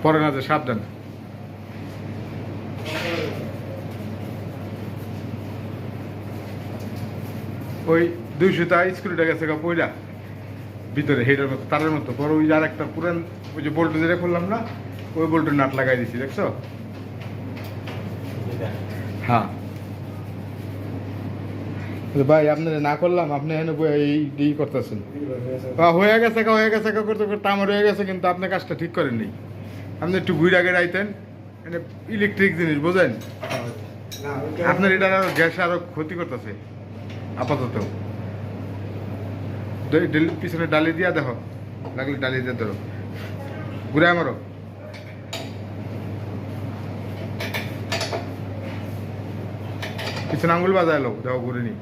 পরে না যে সাবধান। ওই 200টা স্ক্রুটা গেছে গা পয়লা ভিতরে হেডের মতো তারের মতো। পরে ওই আর একটা পুরান ওই যে বল্টু যেটা করলাম না, ওই বল্টুর নাট লাগাই দিছি, দেখছো? হ্যাঁ ভাই আপনারা না করলাম, আপনি এখানে এই করতেছেন। হয়ে গেছে করতে করতে আমার হয়ে গেছে, কিন্তু আপনি কাজটা ঠিক করেননি। আপনি একটু ঘুরে আগে রাইতেন, মানে ইলেকট্রিক জিনিস বোঝেন। আপনার এটা আরো গ্যাস আরো ক্ষতি করতেছে আপাতত। পিছনে ডালি দিয়া দেখো, লাগলে ডালি দিয়ে ধরো, ঘুরে আমারও পিছনে আঙুল বাজায় লো, দেখো ঘুরে নি।